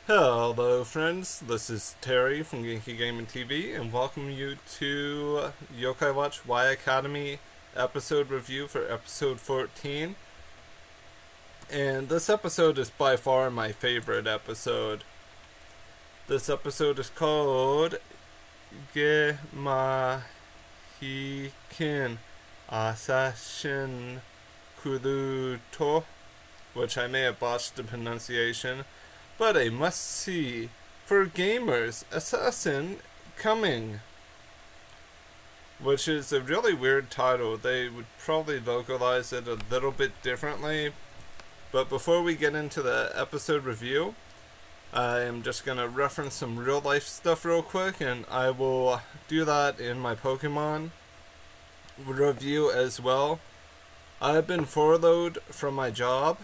Hello friends, this is Terry from Genkigamingtv and welcome you to Yokai Watch Y Academy episode review for episode 14. And this episode is by far my favorite episode. This episode is called Gemahikin Assassin Kuruto, which I may have botched the pronunciation, but a must-see for gamers, Assassin Coming, which is a really weird title. They would probably localize it a little bit differently. But before we get into the episode review, I am just going to reference some real life stuff real quick, and I will do that in my Pokemon review as well. I've been furloughed from my job,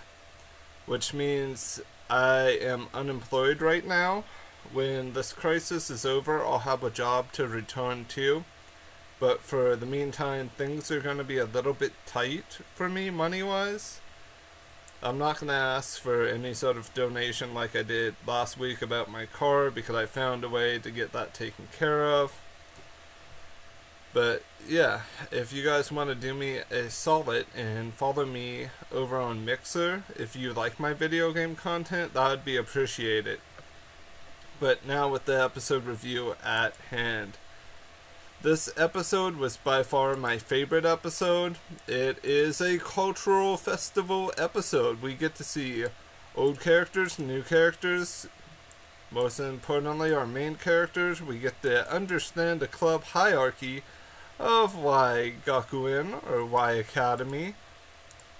which means I am unemployed right now. When this crisis is over, I'll have a job to return to. But for the meantime, things are going to be a little bit tight for me money-wise. I'm not going to ask for any sort of donation like I did last week about my car, because I found a way to get that taken care of. But yeah, if you guys want to do me a solid and follow me over on Mixer, if you like my video game content, that would be appreciated. But now with the episode review at hand. This episode was by far my favorite episode. It is a cultural festival episode. We get to see old characters, new characters. Most importantly, our main characters. We get to understand the club hierarchy of Y Gakuen, or Y Academy.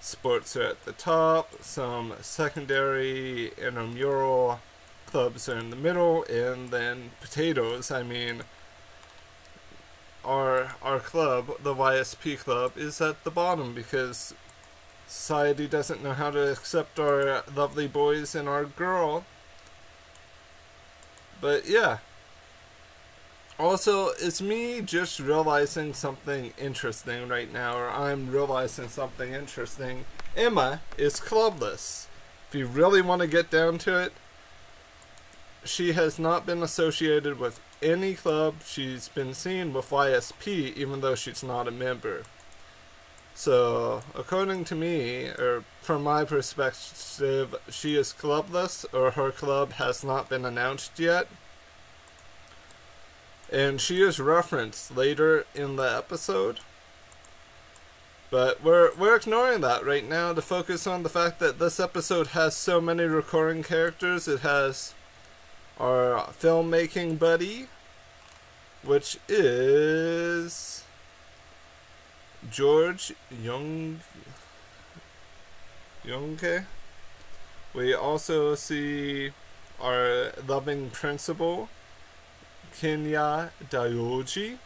Sports are at the top, some secondary intramural clubs are in the middle, and then potatoes. I mean, our club, the YSP club, is at the bottom because society doesn't know how to accept our lovely boys and our girl. But yeah. Also, it's me just realizing something interesting right now, or I'm realizing something interesting. Emma is clubless. If you really want to get down to it, she has not been associated with any club. She's been seen with YSP, even though she's not a member. So, according to me, or from my perspective, she is clubless, or her club has not been announced yet. And she is referenced later in the episode. But we're ignoring that right now to focus on the fact that this episode has so many recurring characters. It has our filmmaking buddy, which is George Yokai. We also see our loving principal, Kenya Daioji.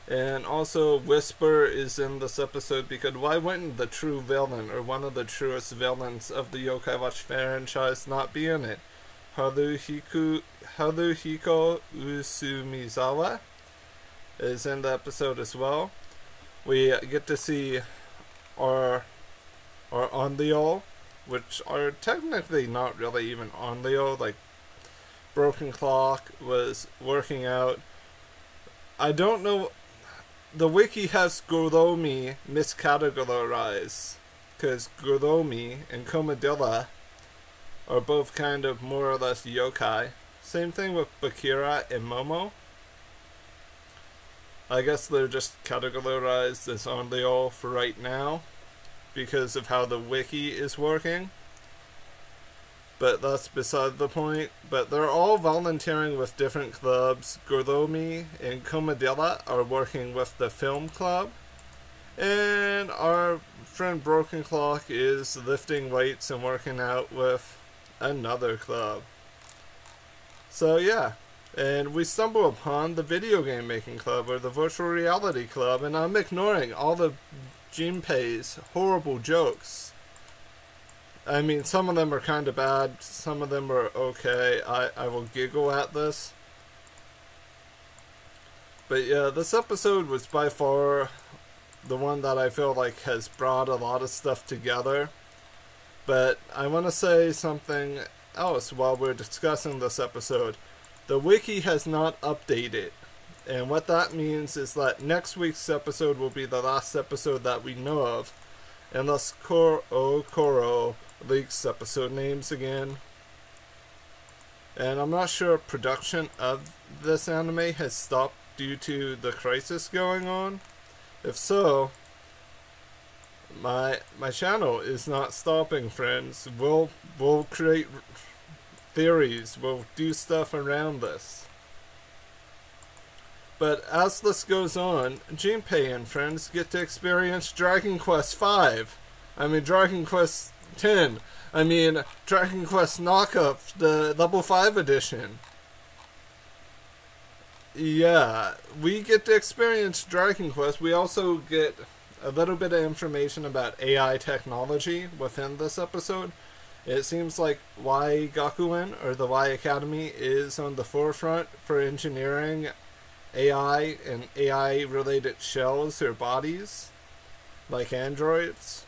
And also Whisper is in this episode, because why wouldn't the true villain, or one of the truest villains of the Yokai Watch franchise, not be in it? Haruhiko Usumizawa is in the episode as well. We get to see our Onryo, which are technically not really even Onryo. Like, Broken Clock was working out. I don't know. The wiki has Goromi miscategorized, because Goromi and Komodilla are both kind of more or less yokai. Same thing with Bakira and Momo. I guess they're just categorized as Onryo for right now, because of how the wiki is working. But that's beside the point. But they're all volunteering with different clubs. Goromi and Komodilla are working with the film club. And our friend Broken Clock is lifting weights and working out with another club. So yeah. And we stumble upon the video game making club, or the virtual reality club. And I'm ignoring all the Jinpei's horrible jokes. I mean, some of them are kind of bad, some of them are okay. I will giggle at this. But yeah, this episode was by far the one that I feel like has brought a lot of stuff together. But I want to say something else while we're discussing this episode. The wiki has not updated. And what that means is that next week's episode will be the last episode that we know of. Unless Koro leaks episode names again. And I'm not sure if production of this anime has stopped due to the crisis going on. If so, my channel is not stopping, friends. We'll create theories. We'll do stuff around this. But as this goes on, Junpei and friends get to experience Dragon Quest V. I mean Dragon Quest X. I mean Dragon Quest Knockup, the level 5 edition. Yeah, we get to experience Dragon Quest. We also get a little bit of information about AI technology within this episode. It seems like Y Gakuen, or the Y Academy, is on the forefront for engineering AI and AI related shells or bodies like androids.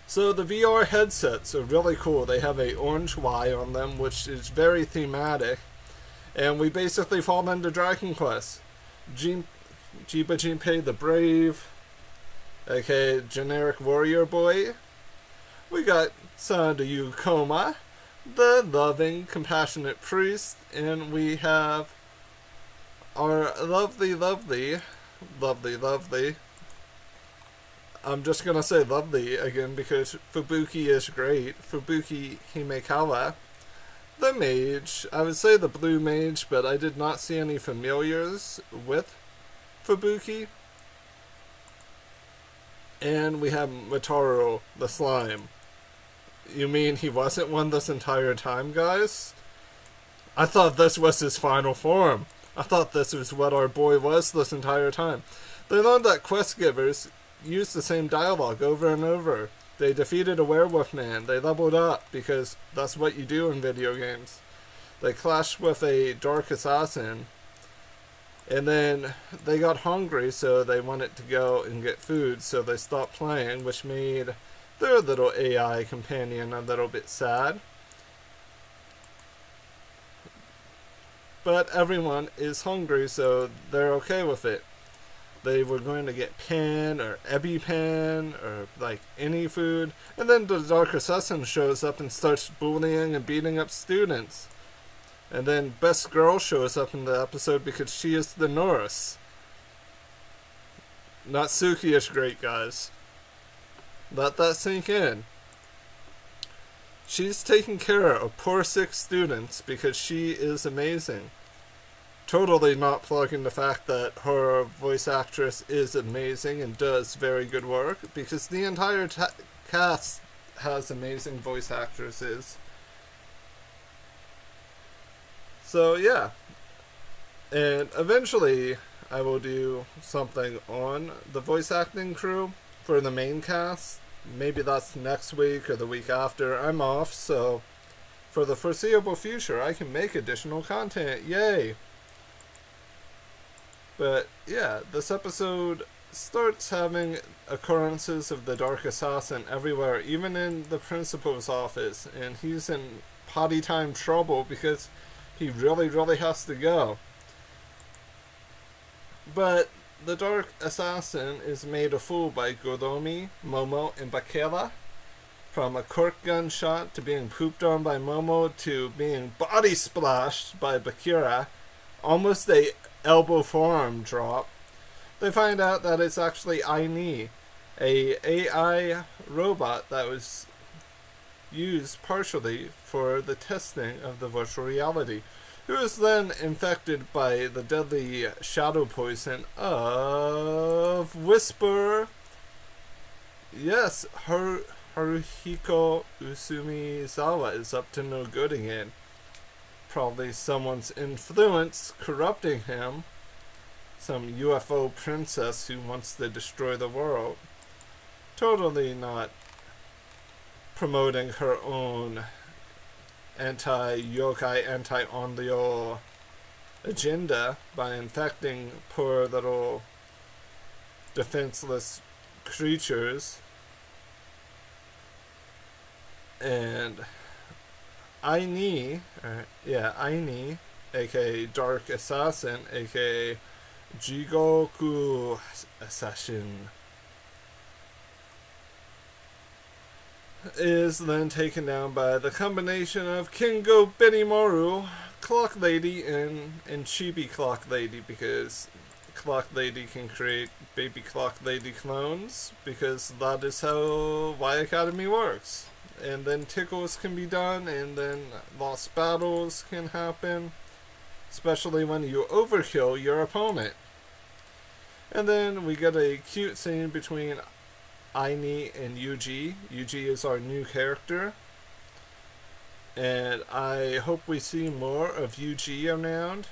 So the VR headsets are really cool. They have a orange Y on them, which is very thematic, and we basically fall into Dragon Quest. Jiba Junpei the Brave, okay, generic warrior boy. We got Sanryu Koma, the loving, compassionate priest, and we have our lovely, I'm just gonna say lovely again because Fubuki is great, Fubuki Himekawa, the mage. I would say the blue mage, but I did not see any familiars with Fubuki. And we have Motaro, the slime. You mean he wasn't one this entire time, guys? I thought this was his final form. I thought this was what our boy was this entire time. They learned that quest givers used the same dialogue over and over. They defeated a werewolf man. They leveled up because that's what you do in video games. They clashed with a dark assassin. And then they got hungry, so they wanted to go and get food, so they stopped playing, which made their little AI companion a little bit sad. But everyone is hungry, so they're okay with it. They were going to get pen or EpiPen or like any food, and then the Dark Assassin shows up and starts bullying and beating up students. And then Best Girl shows up in the episode because she is the nurse. Natsuki is great, guys. Let that sink in. She's taking care of poor sick students because she is amazing. Totally not plugging the fact that her voice actress is amazing and does very good work, because the entire cast has amazing voice actresses. So yeah, and eventually I will do something on the voice acting crew for the main cast. Maybe that's next week or the week after. I'm off, so for the foreseeable future I can make additional content. Yay! But yeah, this episode starts having occurrences of the Dark Assassin everywhere, even in the principal's office, and he's in potty time trouble because he really has to go. But the Dark Assassin is made a fool by Goromi, Momo, and Bakera. From a cork gunshot to being pooped on by Momo to being body splashed by Bakera. Almost a elbow forearm drop. They find out that it's actually Aini, a AI robot that was used partially for the testing of the virtual reality, who was then infected by the deadly shadow poison of Whisper. Yes, Haruhiko Usumizawa is up to no good again. Probably someone's influence corrupting him. Some UFO princess who wants to destroy the world. Totally not promoting her own anti-yokai, anti-onryo agenda by infecting poor little defenseless creatures. And Aini, aka Dark Assassin, aka Jigoku Assassin, is then taken down by the combination of Kingo Benimaru, Clock Lady, and Chibi Clock Lady, because Clock Lady can create baby Clock Lady clones, because that is how Y Academy works. And then tickles can be done, and then lost battles can happen, especially when you overkill your opponent. And then we get a cute scene between Aini and Yuji. Yuji is our new character, and I hope we see more of Yuji around.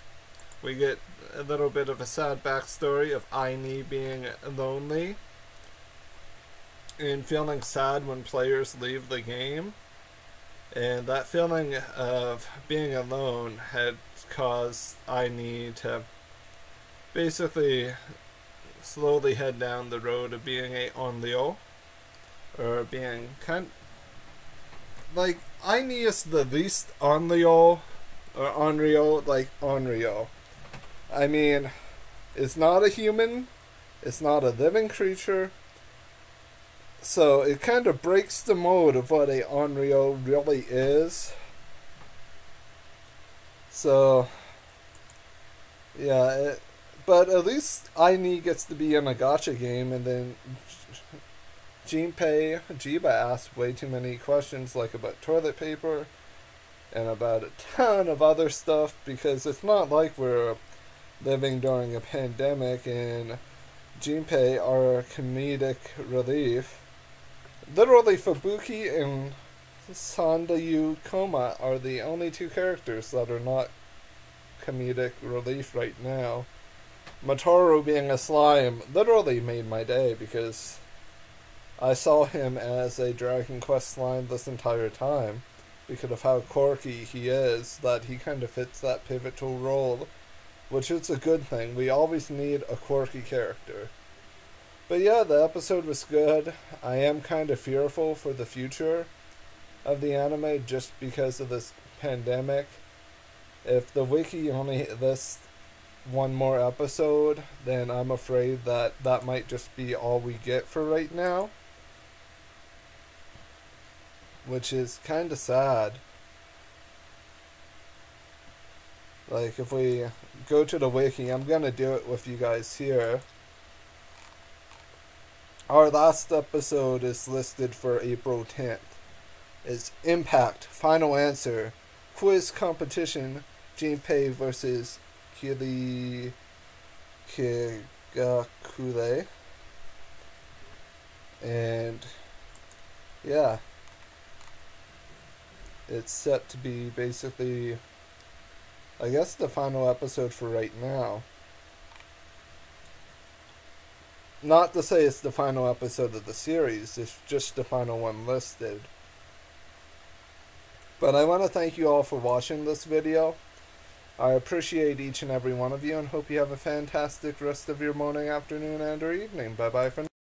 We get a little bit of a sad backstory of Aini being lonely and feeling sad when players leave the game. And that feeling of being alone had caused Aini to basically slowly head down the road of being a onryo, or being like, Aini is the least onryo, or onryo, like onryo. I mean, it's not a human, it's not a living creature, so it kind of breaks the mold of what a onryo really is. So, yeah, but at least Aini gets to be in a gacha game, and then Jiba asks way too many questions, like about toilet paper, and about a ton of other stuff, because it's not like we're living during a pandemic, and Junpei are comedic relief. Literally, Fubuki and Sandayu Koma are the only two characters that are not comedic relief right now. Mataru being a slime literally made my day, because I saw him as a Dragon Quest slime this entire time, because of how quirky he is, that he kind of fits that pivotal role, which is a good thing. We always need a quirky character. But yeah, the episode was good. I am kind of fearful for the future of the anime just because of this pandemic. If the wiki only lists one more episode, then I'm afraid that that might just be all we get for right now, which is kind of sad. Like, if we go to the wiki, I'm gonna do it with you guys here. Our last episode is listed for April 10th. It's Impact, Final Answer, Quiz Competition, Junpei versus Kiri Kigakure. And yeah, it's set to be basically, I guess, the final episode for right now. Not to say it's the final episode of the series, it's just the final one listed. But I want to thank you all for watching this video. I appreciate each and every one of you, and hope you have a fantastic rest of your morning, afternoon, and or evening. Bye bye for now.